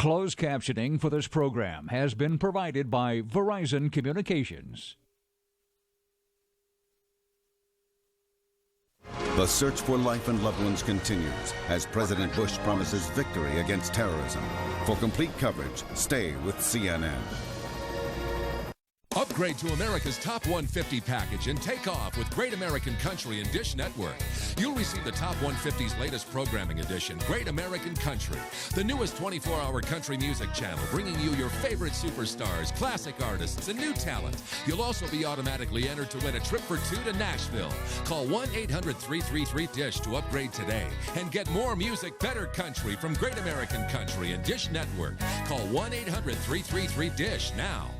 Closed captioning for this program has been provided by Verizon Communications. The search for life and loved ones continues as President Bush promises victory against terrorism. For complete coverage, stay with CNN. Upgrade to America's Top 150 package and take off with Great American Country and Dish Network. You'll receive the Top 150's latest programming edition, Great American Country, the newest 24-hour country music channel, bringing you your favorite superstars, classic artists, and new talent. You'll also be automatically entered to win a trip for two to Nashville. Call 1-800-333-DISH to upgrade today and get more music, better country from Great American Country and Dish Network. Call 1-800-333-DISH now.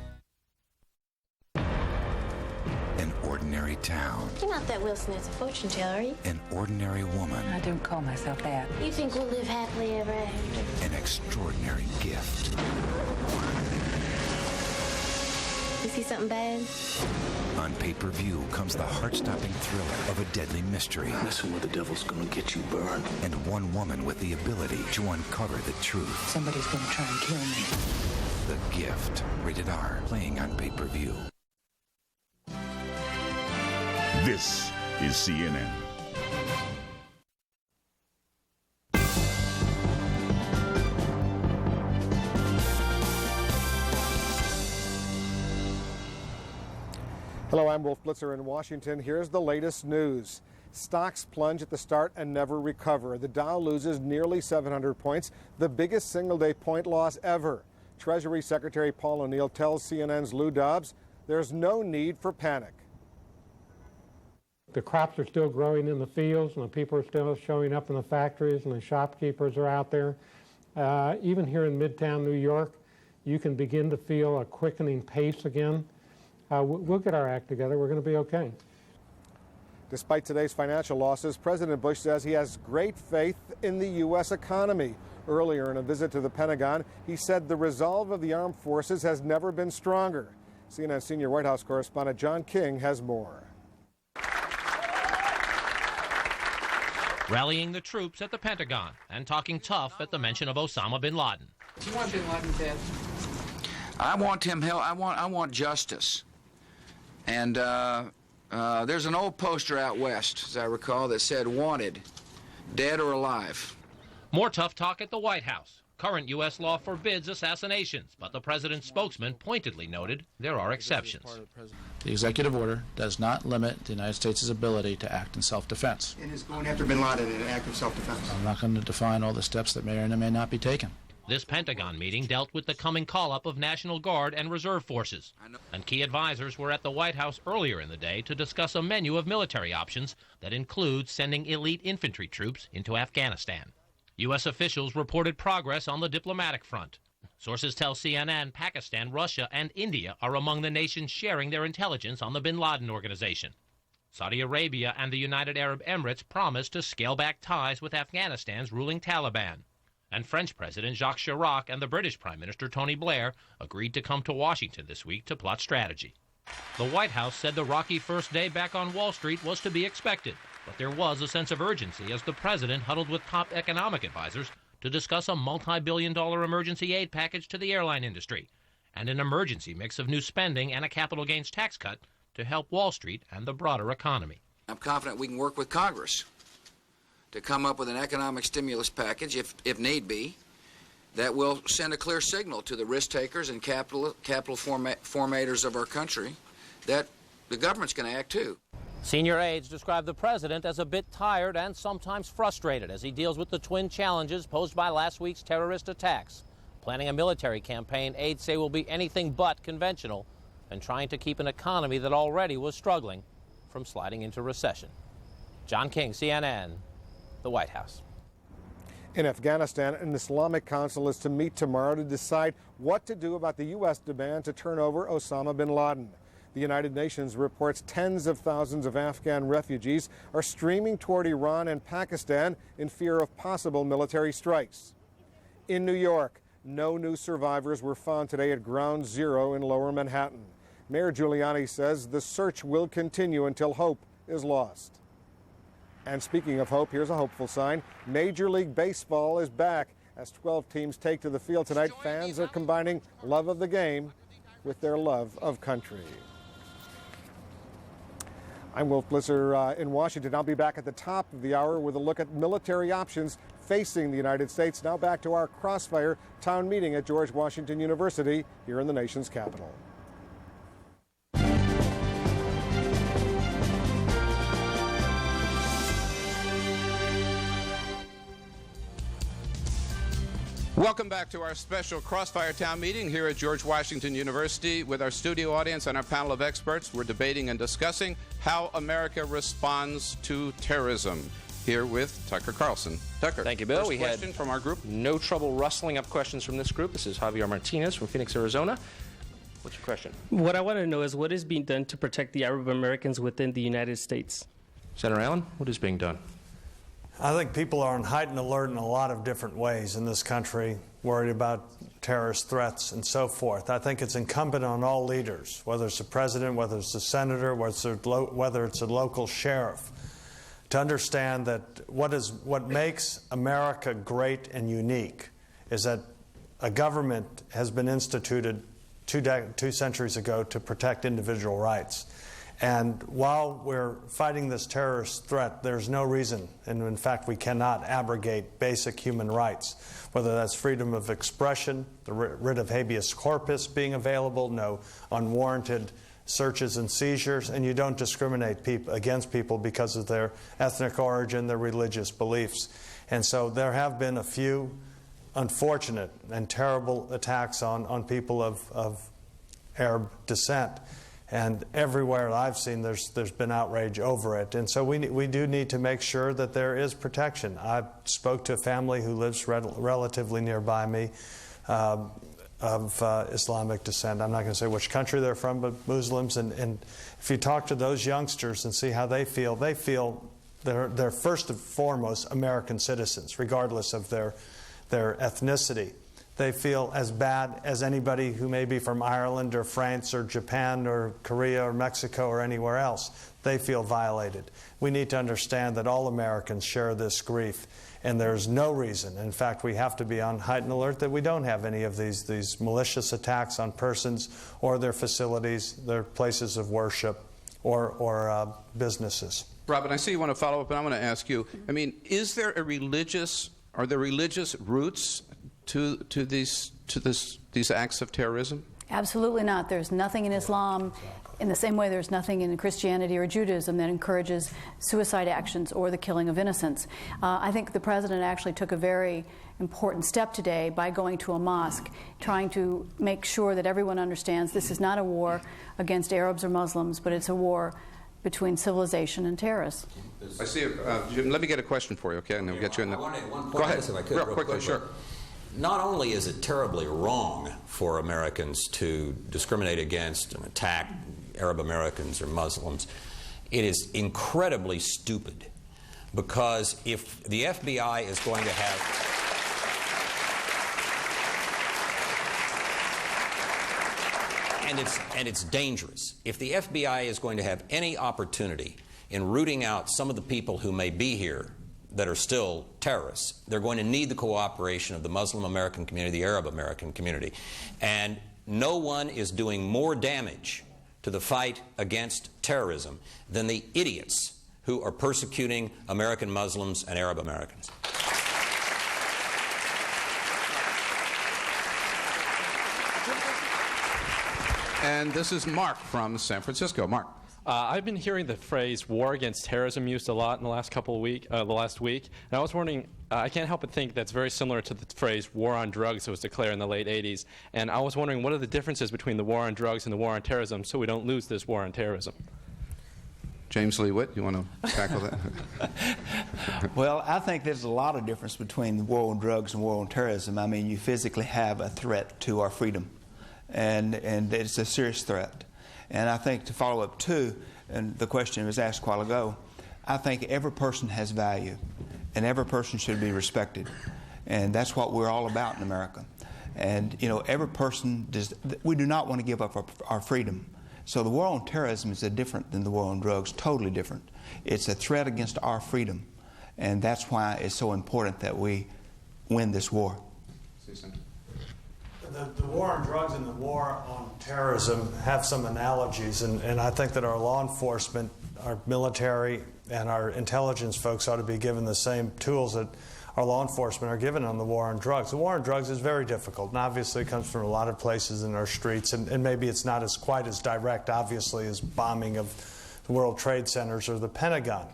An ordinary town. You're not that Wilson as a fortune teller, are you? An ordinary woman. I don't call myself that. You think we'll live happily ever after? An extraordinary gift. You see something bad? On pay-per-view comes the heart-stopping thriller of a deadly mystery. Messing with the devil's gonna get you burned. And one woman with the ability to uncover the truth. Somebody's gonna try and kill me. The Gift. Rated R. Playing on pay-per-view. This is CNN. Hello, I'm Wolf Blitzer in Washington. Here's the latest news. Stocks plunge at the start and never recover. The Dow loses nearly 700 points, the biggest single-day point loss ever. Treasury Secretary Paul O'Neill tells CNN's Lou Dobbs there's no need for panic. The crops are still growing in the fields, and the people are still showing up in the factories, and the shopkeepers are out there. Even here in Midtown New York, you can begin to feel a quickening pace again. We'll get our act together. We're going to be okay. Despite today's financial losses, President Bush says he has great faith in the U.S. economy. Earlier in a visit to the Pentagon, he said the resolve of the armed forces has never been stronger. CNN senior White House correspondent John King has more. Rallying the troops at the Pentagon and talking tough at the mention of Osama bin Laden. Do you want bin Laden dead? I want him held. I want justice. And there's an old poster out west, as I recall, that said "Wanted, dead or alive." More tough talk at the White House. Current U.S. law forbids assassinations, but the president's spokesman pointedly noted there are exceptions. The executive order does not limit the United States' ability to act in self-defense. And is going after bin Laden in an act of self-defense. I'm not going to define all the steps that may or may not be taken. This Pentagon meeting dealt with the coming call-up of National Guard and Reserve forces. And key advisors were at the White House earlier in the day to discuss a menu of military options that includes sending elite infantry troops into Afghanistan. U.S. officials reported progress on the diplomatic front. Sources tell CNN Pakistan, Russia, and India are among the nations sharing their intelligence on the bin Laden organization. Saudi Arabia and the United Arab Emirates promised to scale back ties with Afghanistan's ruling Taliban. And French President Jacques Chirac and the British Prime Minister Tony Blair agreed to come to Washington this week to plot strategy. The White House said the rocky first day back on Wall Street was to be expected, but there was a sense of urgency as the president huddled with top economic advisors to discuss a multi-billion-dollar emergency aid package to the airline industry and an emergency mix of new spending and a capital gains tax cut to help Wall Street and the broader economy. I'm confident we can work with Congress to come up with an economic stimulus package, if need be, that will send a clear signal to the risk takers and capital formators of our country that the government's going to act too. Senior aides describe the president as a bit tired and sometimes frustrated as he deals with the twin challenges posed by last week's terrorist attacks. Planning a military campaign, aides say will be anything but conventional, and trying to keep an economy that already was struggling from sliding into recession. John King, CNN, the White House. In Afghanistan, an Islamic Council is to meet tomorrow to decide what to do about the U.S. demand to turn over Osama bin Laden. The United Nations reports tens of thousands of Afghan refugees are streaming toward Iran and Pakistan in fear of possible military strikes. In New York, no new survivors were found today at Ground Zero in Lower Manhattan. Mayor Giuliani says the search will continue until hope is lost. And speaking of hope, here's a hopeful sign. Major League Baseball is back. As 12 teams take to the field tonight, fans are combining love of the game with their love of country. I'm Wolf Blisser in Washington. I'll be back at the top of the hour with a look at military options facing the United States. Now back to our Crossfire town meeting at George Washington University here in the nation's capital. Welcome back to our special Crossfire Town meeting here at George Washington University. With our studio audience and our panel of experts, we're debating and discussing how America responds to terrorism. Here with Tucker Carlson. Tucker, thank you, Bill. First question from our group. No trouble rustling up questions from this group. This is Javier Martinez from Phoenix, Arizona. What's your question? What I want to know is what is being done to protect the Arab Americans within the United States? Senator Allen, what is being done? I think people are on heightened alert in a lot of different ways in this country, worried about terrorist threats and so forth. I think it's incumbent on all leaders, whether it's the president, whether it's the senator, whether it's a local sheriff, to understand that what makes America great and unique is that a government has been instituted two centuries ago to protect individual rights. And while we're fighting this terrorist threat, there's no reason, and in fact we cannot abrogate basic human rights, whether that's freedom of expression, the writ of habeas corpus being available, no unwarranted searches and seizures, and you don't discriminate against people because of their ethnic origin, their religious beliefs. And so there have been a few unfortunate and terrible attacks on people of Arab descent. And everywhere I've seen, there's been outrage over it. And so we do need to make sure that there is protection. I spoke to a family who lives relatively nearby me of Islamic descent. I'm not going to say which country they're from, but Muslims. And if you talk to those youngsters and see how they feel they're first and foremost American citizens, regardless of their ethnicity. They feel as bad as anybody who may be from Ireland or France or Japan or Korea or Mexico or anywhere else. They feel violated. We need to understand that all Americans share this grief, and there's no reason, in fact we have to be on heightened alert, that we don't have any of these malicious attacks on persons or their facilities, their places of worship or businesses. Robin, I see you want to follow up, and I want to ask you, I mean, are there religious roots to these acts of terrorism? Absolutely not. There's nothing in Islam, in the same way there's nothing in Christianity or Judaism that encourages suicide actions or the killing of innocents. I think the president actually took a very important step today by going to a mosque, trying to make sure that everyone understands this is not a war against Arabs or Muslims, but it's a war between civilization and terrorists. I see. Jim, let me get a question for you, okay? And I'll get you in the... One Go ahead, if I could, real quickly, sure. Not only is it terribly wrong for Americans to discriminate against and attack Arab Americans or Muslims, it is incredibly stupid, because if the FBI is going to have... And it's dangerous. If the FBI is going to have any opportunity in rooting out some of the people who may be here that are still terrorists, they're going to need the cooperation of the Muslim American community, the Arab American community. And no one is doing more damage to the fight against terrorism than the idiots who are persecuting American Muslims and Arab Americans. And this is Mark from San Francisco. Mark. I've been hearing the phrase "war against terrorism" used a lot in the last last week, and I was wondering. I can't help but think that's very similar to the phrase "war on drugs" that was declared in the late '80s. And I was wondering, what are the differences between the war on drugs and the war on terrorism, so we don't lose this war on terrorism? James Lee Witt, you want to tackle that? Well, I think there's a lot of difference between the war on drugs and war on terrorism. I mean, you physically have a threat to our freedom, and it's a serious threat. And I think, to follow up too, and the question was asked a while ago, I think every person has value, and every person should be respected. And that's what we're all about in America. And, you know, every person we do not want to give up our freedom. So the war on terrorism is different than the war on drugs, totally different. It's a threat against our freedom. And that's why it's so important that we win this war. The war on drugs and the war on terrorism have some analogies, and I think that our law enforcement, our military, and our intelligence folks ought to be given the same tools that our law enforcement are given on the war on drugs. The war on drugs is very difficult, and obviously it comes from a lot of places in our streets, and maybe it's not quite as direct, obviously, as bombing of the World Trade Centers or the Pentagon.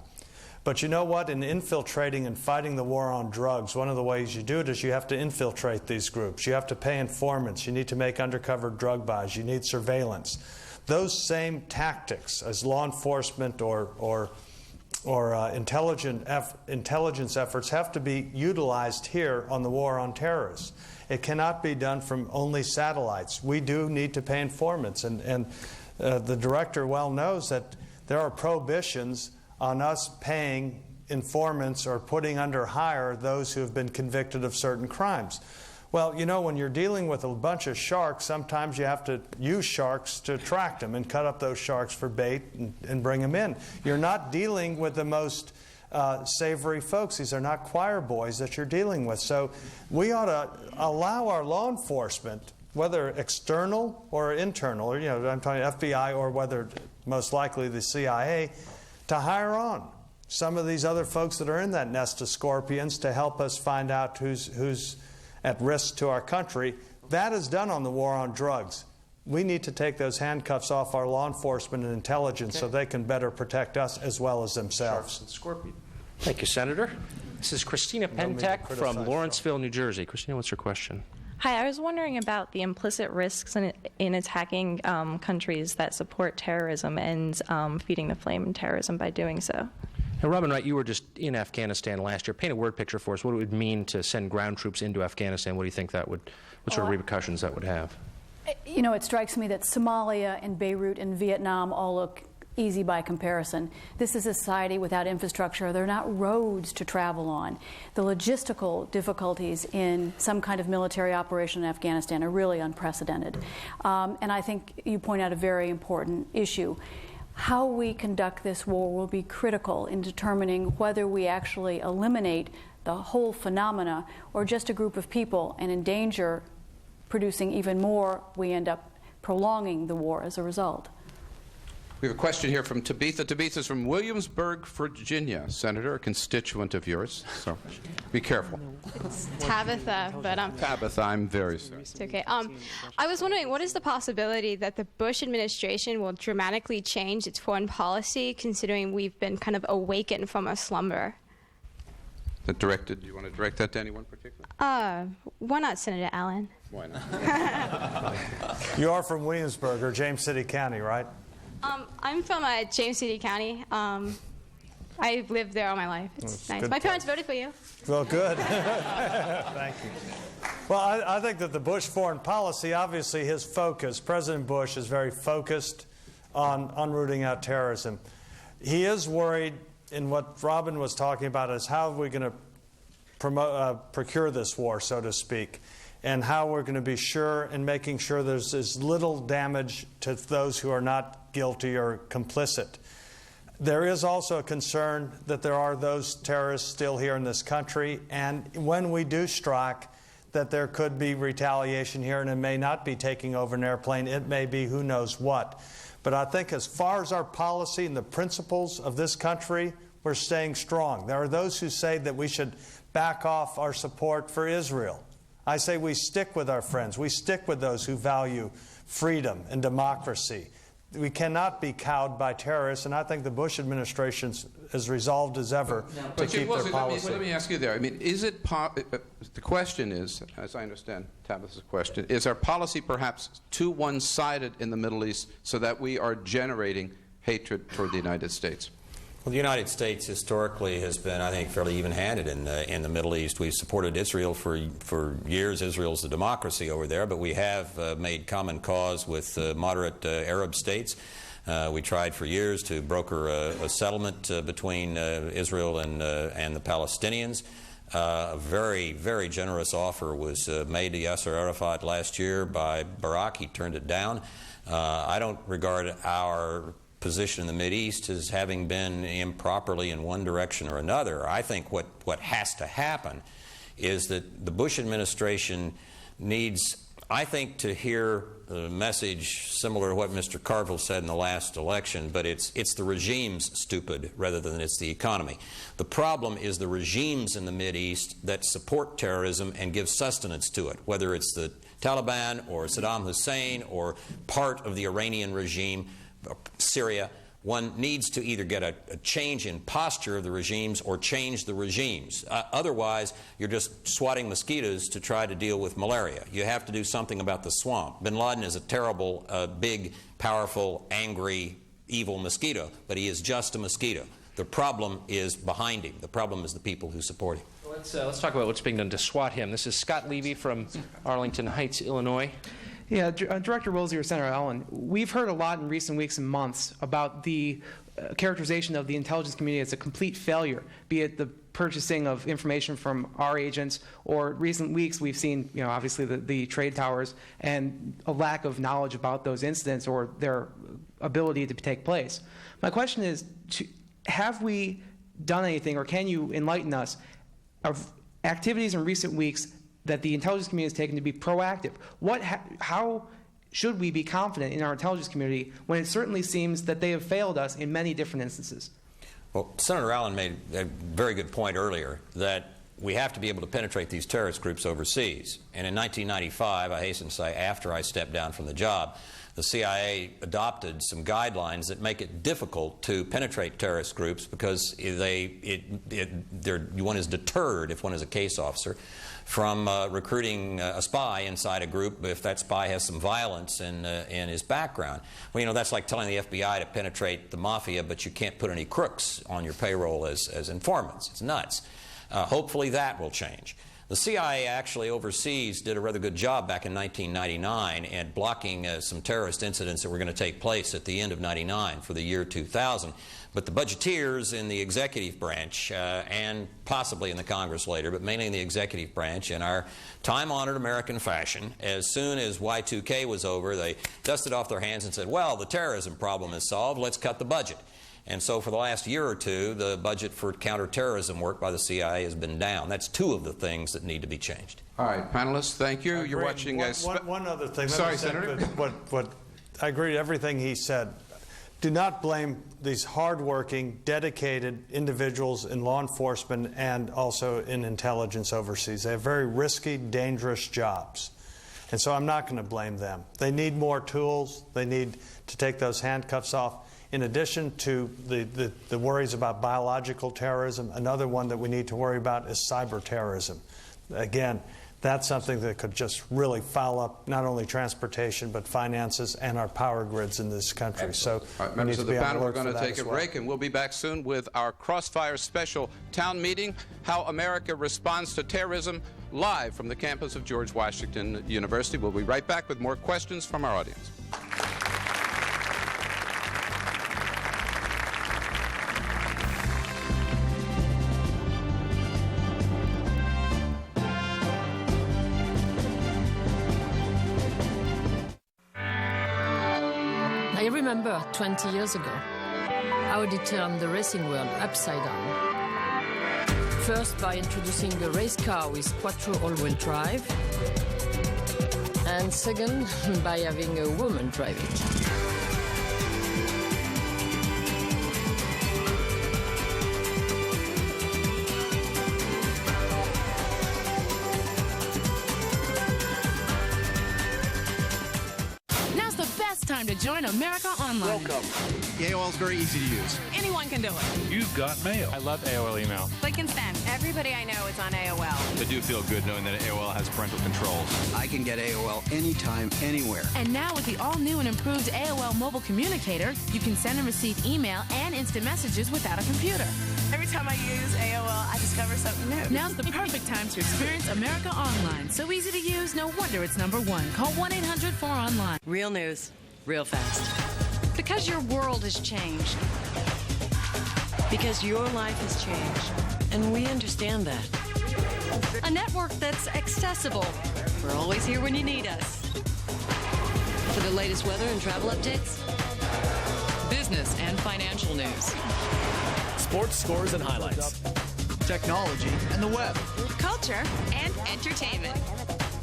But you know what? In infiltrating and fighting the war on drugs, one of the ways you do it is you have to infiltrate these groups. You have to pay informants. You need to make undercover drug buys. You need surveillance. Those same tactics as law enforcement or intelligence efforts have to be utilized here on the war on terrorists. It cannot be done from only satellites. We do need to pay informants, and the director well knows that there are prohibitions on us paying informants or putting under hire those who have been convicted of certain crimes. Well, you know, when you're dealing with a bunch of sharks, sometimes you have to use sharks to attract them and cut up those sharks for bait and bring them in. You're not dealing with the most savory folks. These are not choir boys that you're dealing with. So we ought to allow our law enforcement, whether external or internal, or, you know, I'm talking FBI or whether most likely the CIA, to hire on some of these other folks that are in that nest of scorpions to help us find out who's at risk to our country. That is done on the war on drugs. We need to take those handcuffs off our law enforcement and intelligence so they can better protect us as well as themselves. Sharks and scorpion. Thank you, Senator. This is Christina Pentek from Lawrenceville, New Jersey. Christina, what's your question? Hi, I was wondering about the implicit risks in attacking countries that support terrorism and feeding the flame in terrorism by doing so. Now, Robin Wright, you were just in Afghanistan last year. Paint a word picture for us. What it would mean to send ground troops into Afghanistan. What do you think that would, what sort of repercussions that would have? You know, it strikes me that Somalia and Beirut and Vietnam all look easy by comparison. This is a society without infrastructure. There are not roads to travel on. The logistical difficulties in some kind of military operation in Afghanistan are really unprecedented. And I think you point out a very important issue. How we conduct this war will be critical in determining whether we actually eliminate the whole phenomena or just a group of people, and in danger producing even more, we end up prolonging the war as a result. We have a question here from Tabitha. Tabitha's from Williamsburg, Virginia. Senator, a constituent of yours, so be careful. It's Tabitha, but Tabitha, I'm very sorry. It's okay. I was wondering, what is the possibility that the Bush administration will dramatically change its foreign policy, considering we've been kind of awakened from a slumber? Do you want to direct that to anyone particular? Why not Senator Allen? Why not? You are from Williamsburg or James City County, right? I'm from James City County. I've lived there all my life. It's nice. My parents voted for you. Well, good. Thank you. Well, I think that the Bush foreign policy, obviously his focus, President Bush is very focused on rooting out terrorism. He is worried in what Robin was talking about is how are we going to procure this war, so to speak, and how we're going to be sure in making sure there's as little damage to those who are not guilty or complicit. There is also a concern that there are those terrorists still here in this country, and when we do strike, that there could be retaliation here, and it may not be taking over an airplane. It may be who knows what. But I think as far as our policy and the principles of this country, we're staying strong. There are those who say that we should back off our support for Israel. I say we stick with our friends. We stick with those who value freedom and democracy. We cannot be cowed by terrorists, and I think the Bush administration is as resolved as ever to keep their policy. Let me ask you there. I mean, is it the question is, as I understand Tabitha's question, is our policy perhaps too one-sided in the Middle East so that we are generating hatred toward the United States? Well, the United States historically has been, I think, fairly even-handed in the Middle East. We've supported Israel for years. Israel's a democracy over there, but we have made common cause with moderate Arab states. We tried for years to broker a settlement between Israel and the Palestinians. A very, very generous offer was made to Yasser Arafat last year by Barak. He turned it down. I don't regard our position in the Mideast as having been improperly in one direction or another. I think what has to happen is that the Bush administration needs, I think, to hear a message similar to what Mr. Carville said in the last election, but it's the regime's stupid rather than it's the economy. The problem is the regimes in the Mideast that support terrorism and give sustenance to it, whether it's the Taliban or Saddam Hussein or part of the Iranian regime, Syria. One needs to either get a change in posture of the regimes or change the regimes. Otherwise, you're just swatting mosquitoes to try to deal with malaria. You have to do something about the swamp. Bin Laden is a terrible, big, powerful, angry, evil mosquito, but he is just a mosquito. The problem is behind him. The problem is the people who support him. Let's talk about what's being done to swat him. This is Scott Levy from Arlington Heights, Illinois. Yeah, Director Woolsey or Senator Allen, we've heard a lot in recent weeks and months about the characterization of the intelligence community as a complete failure, be it the purchasing of information from our agents, or recent weeks we've seen, obviously the trade towers and a lack of knowledge about those incidents or their ability to take place. My question is, have we done anything, or can you enlighten us of activities in recent weeks that the intelligence community has taken to be proactive? How should we be confident in our intelligence community when it certainly seems that they have failed us in many different instances? Well, Senator Allen made a very good point earlier that we have to be able to penetrate these terrorist groups overseas. And in 1995, I hasten to say, after I stepped down from the job, the CIA adopted some guidelines that make it difficult to penetrate terrorist groups because one is deterred, if one is a case officer, from recruiting a spy inside a group if that spy has some violence in his background. Well, that's like telling the FBI to penetrate the mafia, but you can't put any crooks on your payroll as informants. It's nuts. Hopefully that will change. The CIA actually overseas did a rather good job back in 1999 at blocking some terrorist incidents that were going to take place at the end of 99 for the year 2000. But the budgeteers in the executive branch, and possibly in the Congress later, but mainly in the executive branch, in our time-honored American fashion, as soon as Y2K was over, they dusted off their hands and said, well, the terrorism problem is solved, let's cut the budget. And so for the last year or two, the budget for counterterrorism work by the CIA has been down. That's two of the things that need to be changed. All right, panelists, thank you. You're watching one other thing. Sorry, Senator. I agree with everything he said. Do not blame these hardworking, dedicated individuals in law enforcement and also in intelligence overseas. They have very risky, dangerous jobs. And so I'm not going to blame them. They need more tools. They need to take those handcuffs off. In addition to the worries about biological terrorism, another one that we need to worry about is cyber terrorism. Again, that's something that could just really foul up not only transportation but finances and our power grids in this country. Excellent. So, all right, members of the panel, we're going to take a break, and we'll be back soon with our Crossfire special town meeting, How America Responds to Terrorism, live from the campus of George Washington University. We'll be right back with more questions from our audience. I remember 20 years ago how they turned the racing world upside down. First by introducing a race car with quattro all-wheel drive, and second by having a woman drive it. Time to join America Online. Welcome. AOL is very easy to use. Anyone can do it. You've got mail. I love AOL email. Click and send. Everybody I know is on AOL. I do feel good knowing that AOL has parental controls. I can get AOL anytime, anywhere. And now with the all-new and improved AOL mobile communicator, you can send and receive email and instant messages without a computer. Every time I use AOL, I discover something new. Now's the perfect time to experience America Online. So easy to use, no wonder it's #1. Call 1-800-4ONLINE. Real news. Real fast. Because your world has changed. Because your life has changed. And we understand that. A network that's accessible. We're always here when you need us. For the latest weather and travel updates, business and financial news, sports scores and highlights, technology, and the web. Culture and entertainment.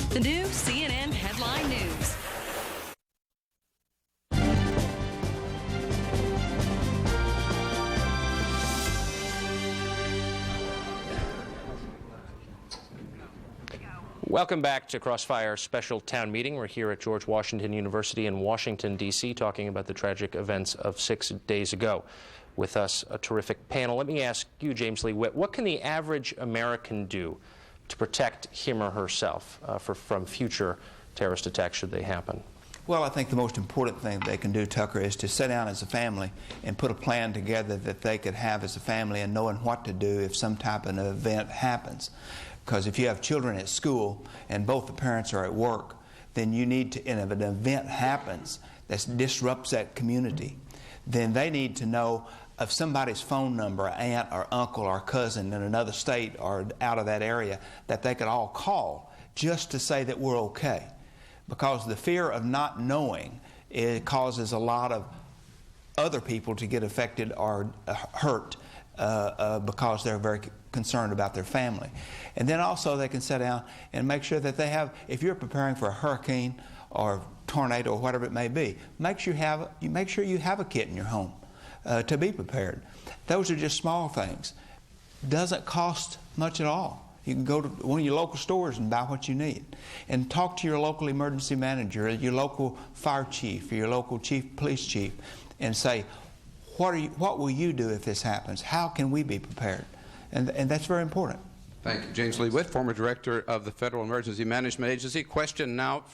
The new CNN Headline News. Welcome back to Crossfire Special Town Meeting. We're here at George Washington University in Washington, D.C., talking about the tragic events of 6 days ago. With us, a terrific panel. Let me ask you, James Lee Witt, what can the average American do to protect him or herself from future terrorist attacks should they happen? Well, I think the most important thing they can do, Tucker, is to sit down as a family and put a plan together that they could have as a family and knowing what to do if some type of an event happens. Because if you have children at school and both the parents are at work, then you need to, and if an event happens that disrupts that community, then they need to know of somebody's phone number, aunt or uncle or cousin in another state or out of that area, that they could all call just to say that we're okay. Because the fear of not knowing, it causes a lot of other people to get affected or hurt because they're very concerned about their family. And then also they can sit down and make sure that they have, if you're preparing for a hurricane or tornado or whatever it may be, make sure you have a kit in your home to be prepared. Those are just small things. Doesn't cost much at all. You can go to one of your local stores and buy what you need. And talk to your local emergency manager, your local fire chief, or your local police chief, and say, what will you do if this happens? How can we be prepared? And that's very important. Thank you. James Lee Witt, former director of the Federal Emergency Management Agency. Question now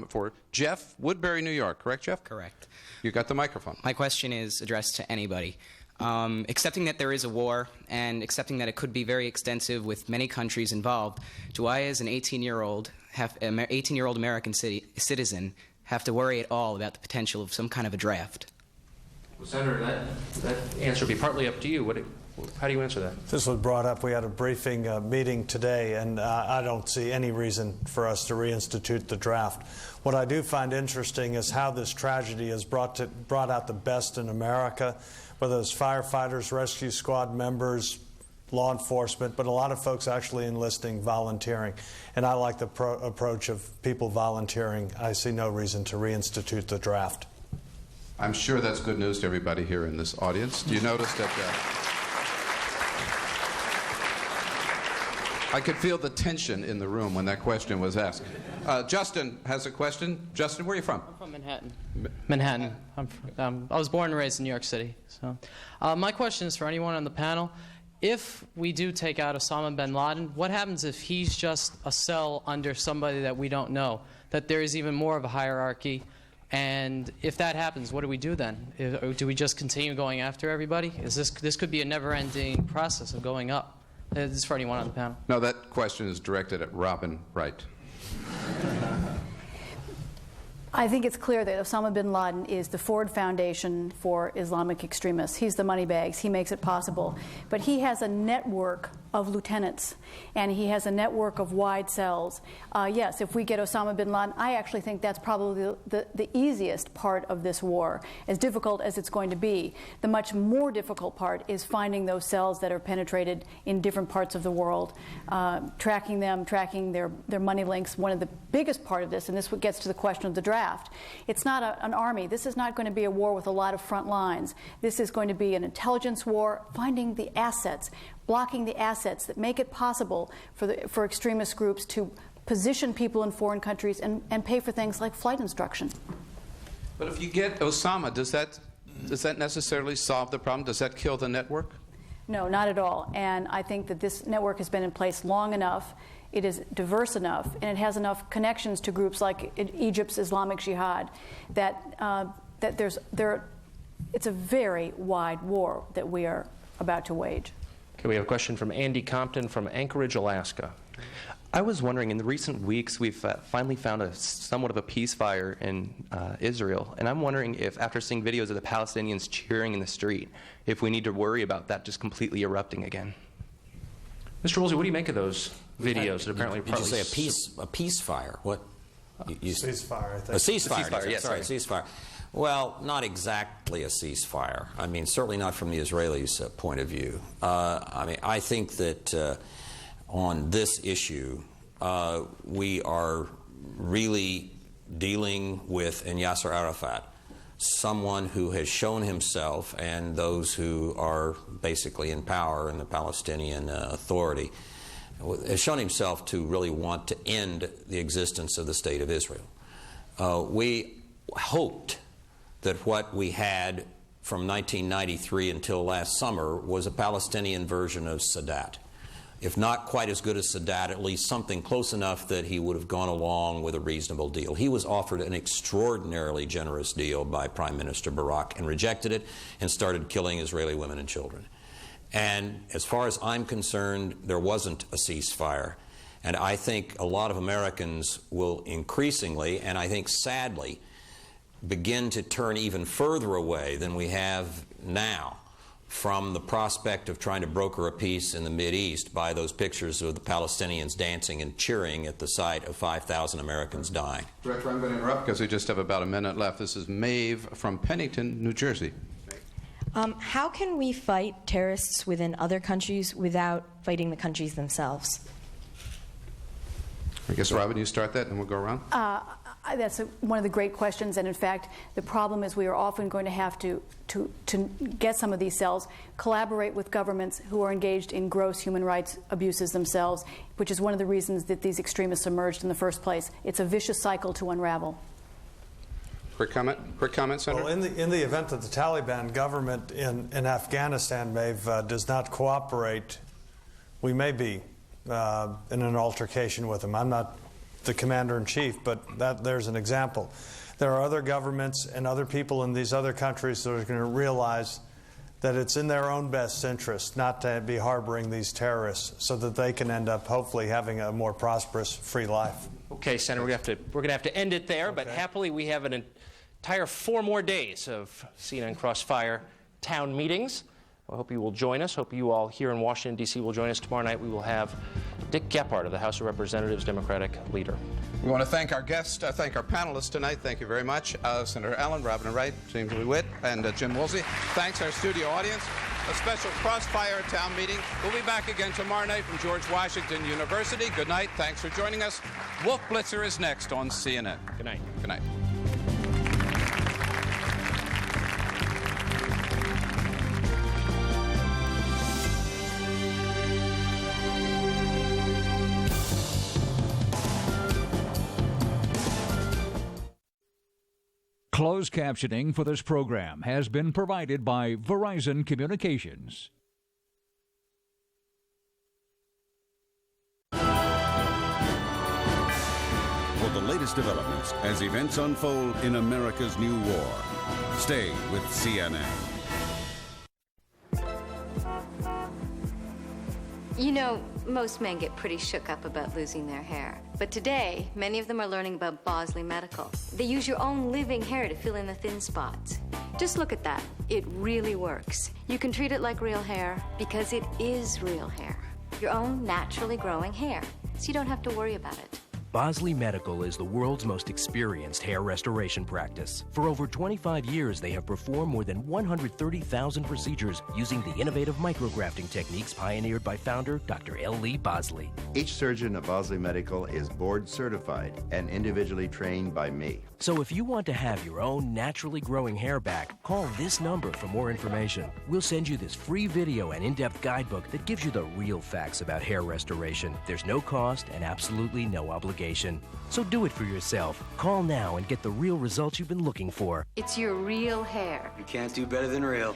for Jeff, Woodbury, New York. Correct, Jeff? Correct. You got the microphone. My question is addressed to anybody. Accepting that there is a war and accepting that it could be very extensive with many countries involved, do I, as an 18-year-old American citizen, have to worry at all about the potential of some kind of a draft? Well, Senator, that answer would be partly up to you. How do you answer that? This was brought up. We had a briefing meeting today, and I don't see any reason for us to reinstitute the draft. What I do find interesting is how this tragedy has brought out the best in America, whether it's firefighters, rescue squad members, law enforcement, but a lot of folks actually enlisting, volunteering. And I like the approach of people volunteering. I see no reason to reinstitute the draft. I'm sure that's good news to everybody here in this audience. Do you notice that I could feel the tension in the room when that question was asked. Justin has a question. Justin, where are you from? I'm from Manhattan. Manhattan. I was born and raised in New York City. So, my question is for anyone on the panel. If we do take out Osama bin Laden, what happens if he's just a cell under somebody that we don't know? That there is even more of a hierarchy? And if that happens, what do we do then? Do we just continue going after everybody? This could be a never-ending process of going up. This is for anyone on the panel. No, that question is directed at Robin Wright. I think it's clear that Osama bin Laden is the Ford Foundation for Islamic extremists. He's the money bags. He makes it possible. But he has a network of lieutenants, and he has a network of wide cells. Yes, if we get Osama bin Laden, I actually think that's probably the easiest part of this war, as difficult as it's going to be. The much more difficult part is finding those cells that are penetrated in different parts of the world, tracking them, tracking their money links. One of the biggest part of this, and this gets to the question of the draft, it's not an army. This is not going to be a war with a lot of front lines. This is going to be an intelligence war, finding the assets, blocking the assets that make it possible for extremist groups to position people in foreign countries and pay for things like flight instruction. But if you get Osama, does that necessarily solve the problem? Does that kill the network? No, not at all. And I think that this network has been in place long enough, it is diverse enough, and it has enough connections to groups like Egypt's Islamic Jihad that it's a very wide war that we are about to wage. Okay, we have a question from Andy Compton from Anchorage, Alaska. I was wondering, in the recent weeks, we've finally found somewhat of a peacefire in Israel, and I'm wondering if, after seeing videos of the Palestinians cheering in the street, if we need to worry about that just completely erupting again. Mr. Woolsey, what do you make of those videos that apparently Did you say a peace fire? What? Ceasefire, I think. A ceasefire, Ceasefire, sorry, ceasefire. Well, not exactly a ceasefire. I mean, certainly not from the Israelis' point of view. I think that on this issue, we are really dealing with Yasser Arafat, someone who has shown himself, and those who are basically in power in the Palestinian Authority, has shown himself to really want to end the existence of the State of Israel. We hoped that what we had from 1993 until last summer was a Palestinian version of Sadat. If not quite as good as Sadat, at least something close enough that he would have gone along with a reasonable deal. He was offered an extraordinarily generous deal by Prime Minister Barak and rejected it and started killing Israeli women and children. And as far as I'm concerned, there wasn't a ceasefire. And I think a lot of Americans will increasingly, and I think sadly, begin to turn even further away than we have now from the prospect of trying to broker a peace in the Mideast by those pictures of the Palestinians dancing and cheering at the sight of 5,000 Americans dying. Director, I'm going to interrupt because we just have about a minute left. This is Maeve from Pennington, New Jersey. How can we fight terrorists within other countries without fighting the countries themselves? I guess, Robin, you start that and we'll go around. That's one of the great questions, and in fact, the problem is we are often going to have to get some of these cells, collaborate with governments who are engaged in gross human rights abuses themselves, which is one of the reasons that these extremists emerged in the first place. It's a vicious cycle to unravel. Quick comment, Senator? Well, in the event that the Taliban government in Afghanistan, Maeve, does not cooperate, we may be in an altercation with them. I'm not the commander-in-chief, but there's an example. There are other governments and other people in these other countries that are going to realize that it's in their own best interest not to be harboring these terrorists so that they can end up hopefully having a more prosperous, free life. Okay, Senator, we're going to have to end it there, okay. But happily we have an entire 4 more days of CNN Crossfire town meetings. I hope you will join us. Hope you all here in Washington, D.C. will join us tomorrow night. We will have Dick Gephardt of the House of Representatives, Democratic leader. We want to thank our guests, thank our panelists tonight. Thank you very much. Senator Allen, Robin Wright, James Lee Witt, and Jim Woolsey. Thanks our studio audience. A special Crossfire town meeting. We'll be back again tomorrow night from George Washington University. Good night. Thanks for joining us. Wolf Blitzer is next on CNN. Good night. Good night. Closed captioning for this program has been provided by Verizon Communications. For the latest developments as events unfold in America's new war, stay with CNN. You know, most men get pretty shook up about losing their hair. But today, many of them are learning about Bosley Medical. They use your own living hair to fill in the thin spots. Just look at that. It really works. You can treat it like real hair because it is real hair. Your own naturally growing hair, so you don't have to worry about it. Bosley Medical is the world's most experienced hair restoration practice. For over 25 years, they have performed more than 130,000 procedures using the innovative micrografting techniques pioneered by founder Dr. L. Lee Bosley. Each surgeon at Bosley Medical is board certified and individually trained by me. So if you want to have your own naturally growing hair back, call this number for more information. We'll send you this free video and in-depth guidebook that gives you the real facts about hair restoration. There's no cost and absolutely no obligation. So do it for yourself. Call now and get the real results you've been looking for. It's your real hair. You can't do better than real.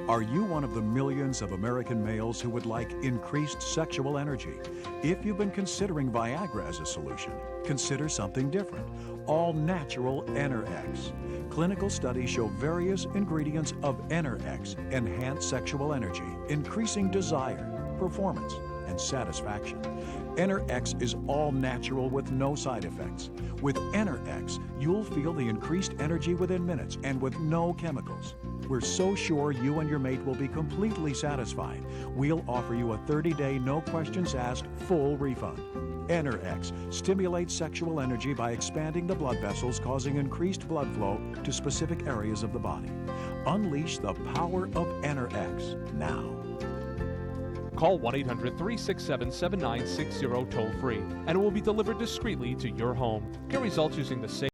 Are you one of the millions of American males who would like increased sexual energy? If you've been considering Viagra as a solution, consider something different. All-natural Enerx. Clinical studies show various ingredients of Enerx enhance sexual energy, increasing desire, performance, and satisfaction. Enter-X is all natural with no side effects. With Enter-X, you'll feel the increased energy within minutes and with no chemicals. We're so sure you and your mate will be completely satisfied. We'll offer you a 30-day, no questions asked, full refund. Enter-X stimulates sexual energy by expanding the blood vessels, causing increased blood flow to specific areas of the body. Unleash the power of Enter-X now. Call 1-800-367-7960 toll-free, and it will be delivered discreetly to your home. Get results using the same